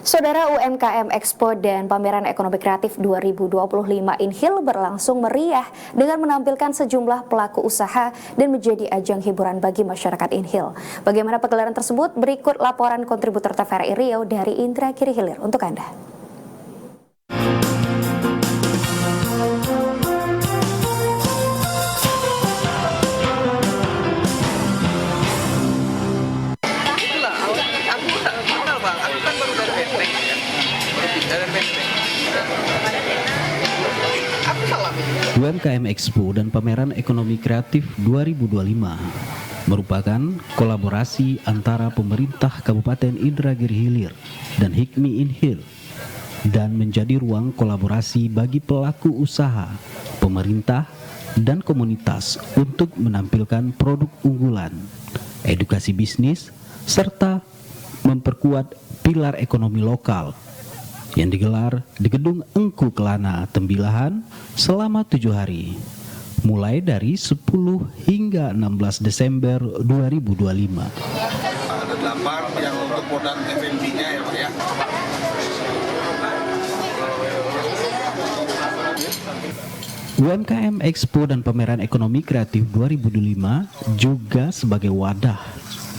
Saudara, UMKM Expo dan Pameran Ekonomi Kreatif 2025 InHill berlangsung meriah dengan menampilkan sejumlah pelaku usaha dan menjadi ajang hiburan bagi masyarakat InHill. Bagaimana pegelaran tersebut? Berikut laporan kontributor TVRI Riau dari Indra Giri Hilir untuk Anda. UMKM Expo dan Pameran Ekonomi Kreatif 2025 merupakan kolaborasi antara pemerintah Kabupaten Indragiri Hilir dan Hikmi InHill dan menjadi ruang kolaborasi bagi pelaku usaha, pemerintah, dan komunitas untuk menampilkan produk unggulan, edukasi bisnis, serta memperkuat pilar ekonomi lokal yang digelar di Gedung Engku Kelana, Tembilahan selama 7 hari, mulai dari 10 hingga 16 Desember 2025. Ada 8 yang untuk modal F&B-nya ya Pak ya. UMKM Expo dan Pameran Ekonomi Kreatif 2025 juga sebagai wadah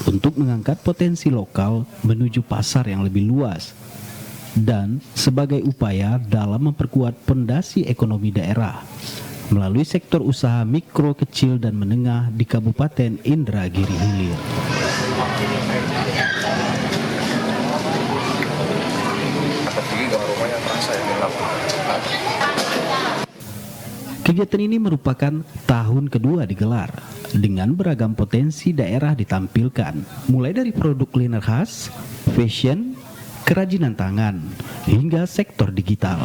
untuk mengangkat potensi lokal menuju pasar yang lebih luas dan sebagai upaya dalam memperkuat pondasi ekonomi daerah melalui sektor usaha mikro, kecil, dan menengah di Kabupaten Indragiri Hilir. Kegiatan ini merupakan tahun kedua digelar dengan beragam potensi daerah ditampilkan, mulai dari produk kuliner khas, fashion, kerajinan tangan, hingga sektor digital.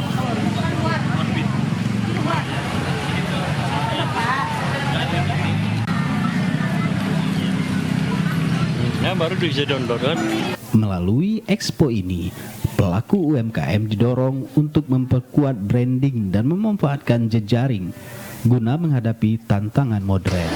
Melalui expo ini, pelaku UMKM didorong untuk memperkuat branding dan memanfaatkan jejaring guna menghadapi tantangan modern.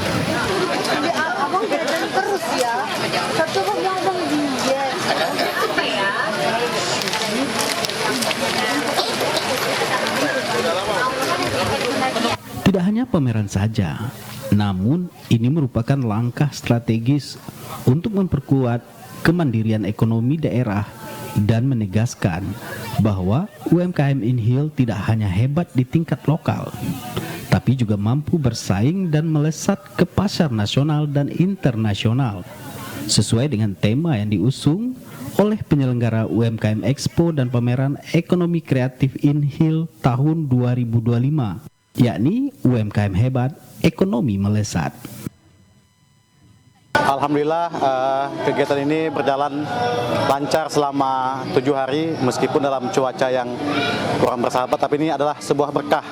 Tidak hanya pameran saja, namun ini merupakan langkah strategis untuk memperkuat kemandirian ekonomi daerah dan menegaskan bahwa UMKM InHill tidak hanya hebat di tingkat lokal, tapi juga mampu bersaing dan melesat ke pasar nasional dan internasional sesuai dengan tema yang diusung oleh penyelenggara UMKM Expo dan Pameran Ekonomi Kreatif InHill tahun 2025, yakni UMKM hebat, ekonomi melesat. Alhamdulillah kegiatan ini berjalan lancar selama 7 hari meskipun dalam cuaca yang kurang bersahabat, tapi ini adalah sebuah berkah.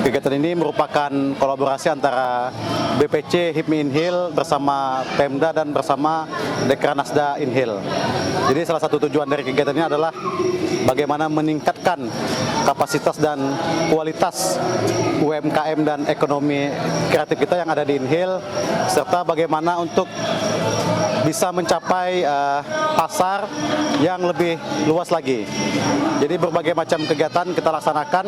Kegiatan ini merupakan kolaborasi antara BPC Hikmi InHill bersama Pemda dan bersama Dekranasda InHill. Jadi salah satu tujuan dari kegiatan ini adalah bagaimana meningkatkan kapasitas dan kualitas UMKM dan ekonomi kreatif kita yang ada di InHill, serta bagaimana untuk bisa mencapai pasar yang lebih luas lagi. Jadi berbagai macam kegiatan kita laksanakan,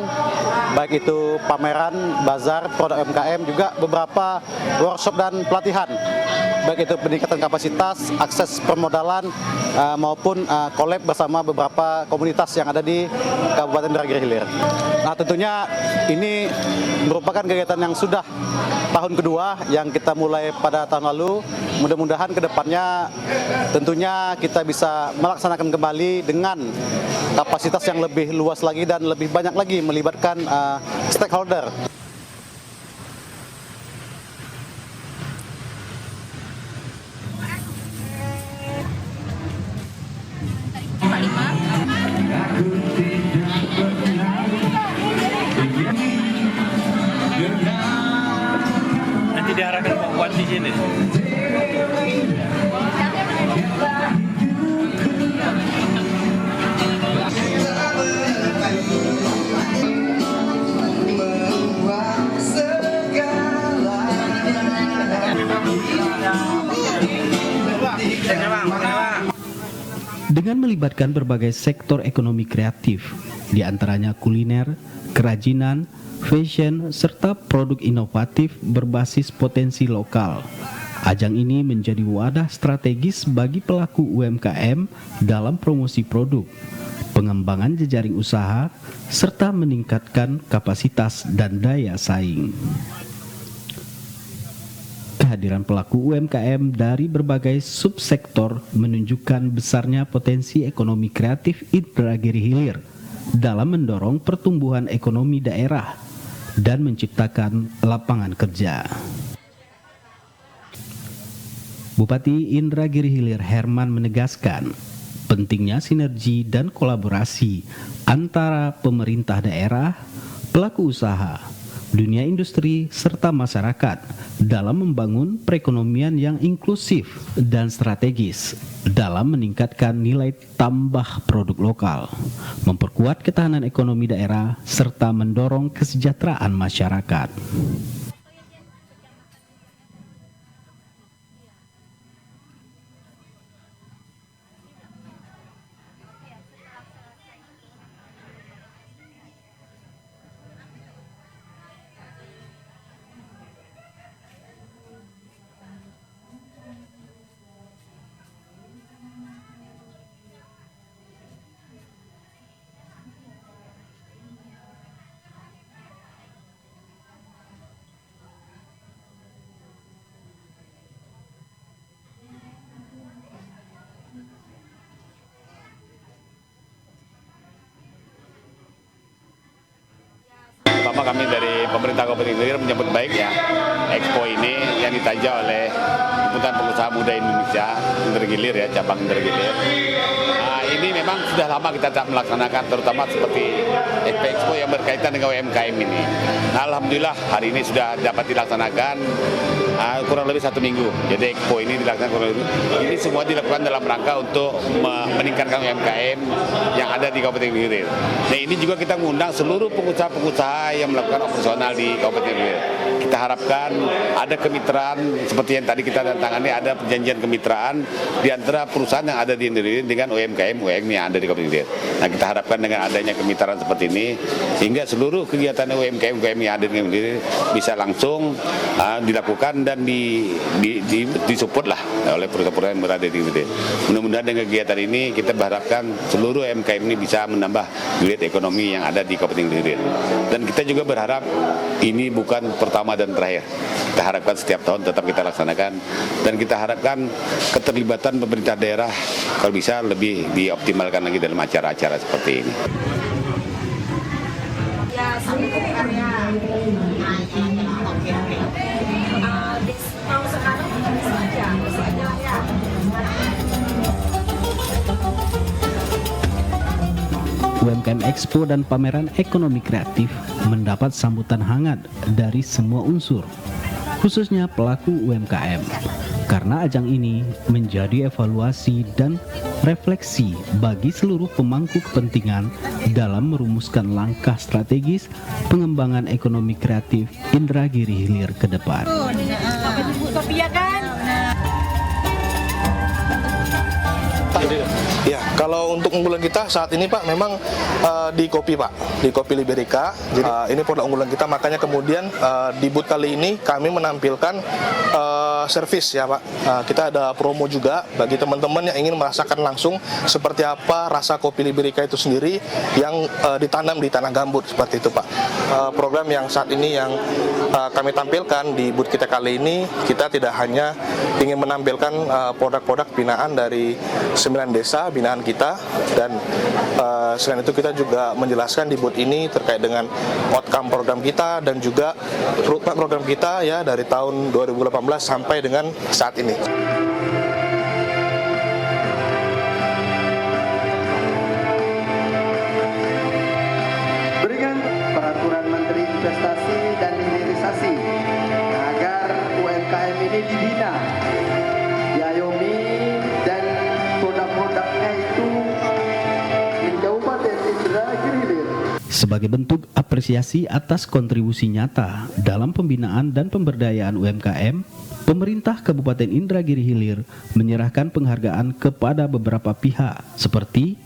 baik itu pameran, bazar, produk UMKM, juga beberapa workshop dan pelatihan, baik itu peningkatan kapasitas, akses permodalan, maupun collab bersama beberapa komunitas yang ada di Kabupaten Indragiri Hilir. Nah, tentunya ini merupakan kegiatan yang sudah tahun kedua yang kita mulai pada tahun lalu. Mudah-mudahan ke depannya tentunya kita bisa melaksanakan kembali dengan kapasitas yang lebih luas lagi dan lebih banyak lagi melibatkan stakeholder. Nanti diarahkan Pak Wan di sini. Dengan dengan melibatkan berbagai sektor ekonomi kreatif, di antaranya kuliner, kerajinan, fashion, serta produk inovatif berbasis potensi lokal. Ajang ini menjadi wadah strategis bagi pelaku UMKM dalam promosi produk, pengembangan jejaring usaha, serta meningkatkan kapasitas dan daya saing. Kehadiran pelaku UMKM dari berbagai subsektor menunjukkan besarnya potensi ekonomi kreatif Indragiri Hilir dalam mendorong pertumbuhan ekonomi daerah dan menciptakan lapangan kerja. Bupati Indragiri Hilir Herman menegaskan pentingnya sinergi dan kolaborasi antara pemerintah daerah, pelaku usaha, dunia industri, serta masyarakat dalam membangun perekonomian yang inklusif dan strategis dalam meningkatkan nilai tambah produk lokal, memperkuat ketahanan ekonomi daerah, serta mendorong kesejahteraan masyarakat. Pertama kami dari pemerintah Kabupaten Gilir menyambut baik ya Expo ini yang ditajau oleh Himpunan Pengusaha Muda Indonesia Indragilir ya, cabang Indragilir. Ini memang sudah lama kita tak melaksanakan, terutama seperti Expo yang berkaitan dengan UMKM ini. Nah, alhamdulillah hari ini sudah dapat dilaksanakan kurang lebih 1 minggu. Jadi Expo ini dilaksanakan kurang lebih. Ini semua dilakukan dalam rangka untuk meningkatkan UMKM yang ada di Kabupaten Gilir. Nah, ini juga kita mengundang seluruh pengusaha-pengusaha yang melakukan operasional di Kabupaten Gilir. Kita harapkan ada kemitraan seperti yang tadi kita tangani, ada perjanjian kemitraan di antara perusahaan yang ada di Gilir dengan UMKM yang ada di Kabupaten Gilir. Nah, kita harapkan dengan adanya kemitraan seperti ini sehingga seluruh kegiatan UMKM yang ada di Gilir bisa langsung dilakukan dan disupport lah oleh perusahaan-perusahaan yang berada di Gilir. Mudah-mudahan dengan kegiatan ini kita berharapkan seluruh UMKM ini bisa menambah geliat ekonomi yang ada di Kabupaten Gilir. Dan kita juga berharap ini bukan pertama dan terakhir. Kita harapkan setiap tahun tetap kita laksanakan dan kita harapkan keterlibatan pemerintah daerah kalau bisa lebih dioptimalkan lagi dalam acara-acara seperti ini. UMKM Expo dan pameran ekonomi kreatif mendapat sambutan hangat dari semua unsur, khususnya pelaku UMKM, karena ajang ini menjadi evaluasi dan refleksi bagi seluruh pemangku kepentingan dalam merumuskan langkah strategis pengembangan ekonomi kreatif Indragiri Hilir ke depan. Ya, kalau untuk unggulan kita saat ini Pak, memang di kopi Pak, di kopi Liberica. Jadi ini produk unggulan kita, makanya kemudian di booth kali ini kami menampilkan servis ya Pak. Kita ada promo juga bagi teman-teman yang ingin merasakan langsung seperti apa rasa kopi Liberica itu sendiri yang ditanam di tanah gambut seperti itu Pak. Program yang saat ini yang kami tampilkan di booth kita kali ini, kita tidak hanya ingin menampilkan produk-produk binaan dari 9 desa binaan kita, dan selain itu kita juga menjelaskan di booth ini terkait dengan outcome program kita dan juga roadmap program kita ya dari tahun 2018 sampai dengan saat ini. Berikan peraturan Menteri Investasi dan Hilirisasi agar UMKM ini dibina, diayomi, dan produk-produknya itu di Kabupaten Indragiri Hilir. Sebagai bentuk apresiasi atas kontribusi nyata dalam pembinaan dan pemberdayaan UMKM, Pemerintah Kabupaten Indragiri Hilir menyerahkan penghargaan kepada beberapa pihak seperti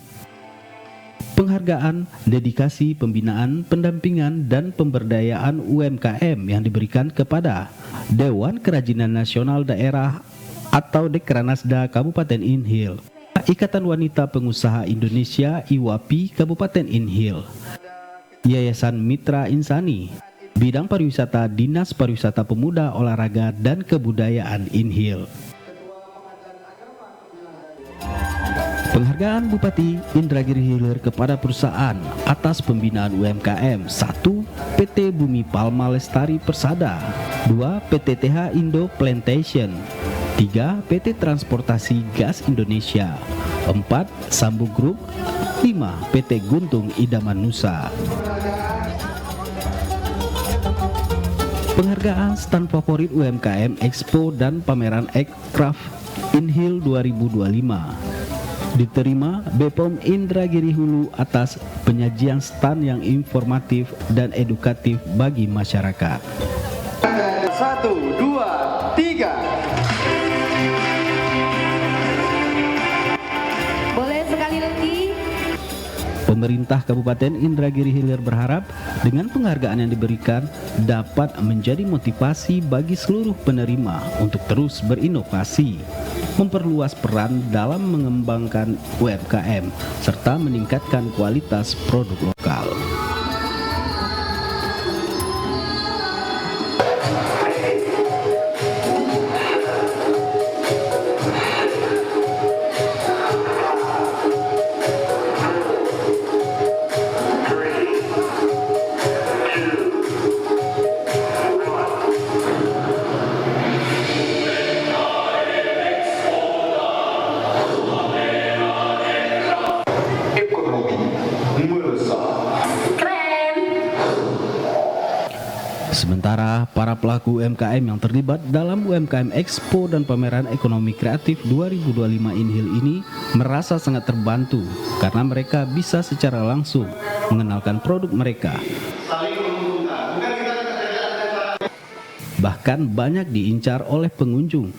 penghargaan, dedikasi, pembinaan, pendampingan, dan pemberdayaan UMKM yang diberikan kepada Dewan Kerajinan Nasional Daerah atau Dekranasda Kabupaten Inhil, Ikatan Wanita Pengusaha Indonesia IWAPI Kabupaten Inhil, Yayasan Mitra Insani, Bidang Pariwisata Dinas Pariwisata Pemuda, Olahraga, dan Kebudayaan Inhil. Penghargaan Bupati Indragiri Hilir kepada perusahaan atas pembinaan UMKM: 1. PT Bumi Palma Lestari Persada, 2. PT TH Indo Plantation, 3. PT Transportasi Gas Indonesia, 4. Sambu Group, 5. PT Guntung Idaman Nusa. Penghargaan stand favorit UMKM Expo dan Pameran Aircraft Inhil 2025 diterima BPOM Indragiri Hulu atas penyajian stand yang informatif dan edukatif bagi masyarakat. 1, 2, 3. Boleh sekali lagi. Pemerintah Kabupaten Indragiri Hilir berharap dengan penghargaan yang diberikan dapat menjadi motivasi bagi seluruh penerima untuk terus berinovasi, memperluas peran dalam mengembangkan UMKM, serta meningkatkan kualitas produk lokal. Sementara para pelaku UMKM yang terlibat dalam UMKM Expo dan Pameran Ekonomi Kreatif 2025 Inhil ini merasa sangat terbantu karena mereka bisa secara langsung mengenalkan produk mereka. Bahkan banyak diincar oleh pengunjung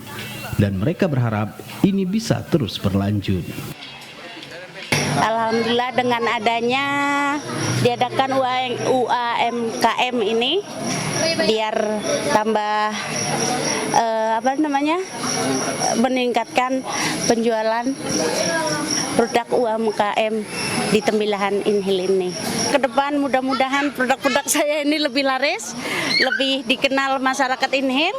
dan mereka berharap ini bisa terus berlanjut. Alhamdulillah dengan adanya diadakan UMKM ini biar tambah meningkatkan penjualan produk UMKM di Tembilahan Inhil ini. Ke depan mudah-mudahan produk-produk saya ini lebih laris, lebih dikenal masyarakat Inhil.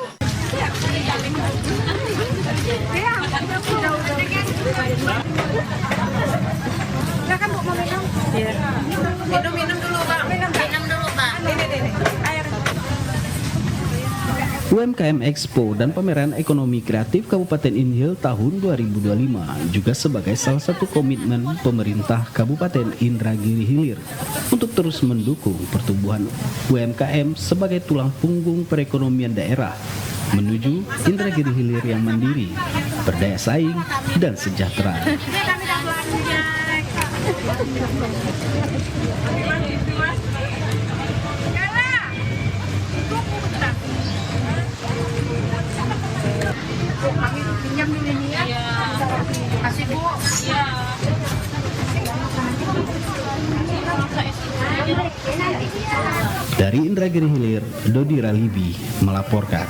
Silakan Bu, mau minum? Iya. Minum dulu, Pak. Minum dulu, Pak. Ini. Air. UMKM Expo dan Pameran Ekonomi Kreatif Kabupaten Inhil tahun 2025 juga sebagai salah satu komitmen pemerintah Kabupaten Indragiri Hilir untuk terus mendukung pertumbuhan UMKM sebagai tulang punggung perekonomian daerah menuju Indragiri Hilir yang mandiri, berdaya saing, dan sejahtera. Pinjam dulu ini ya. Kasih Bu. Dari Indragiri Hilir, Dodi Ralibi melaporkan.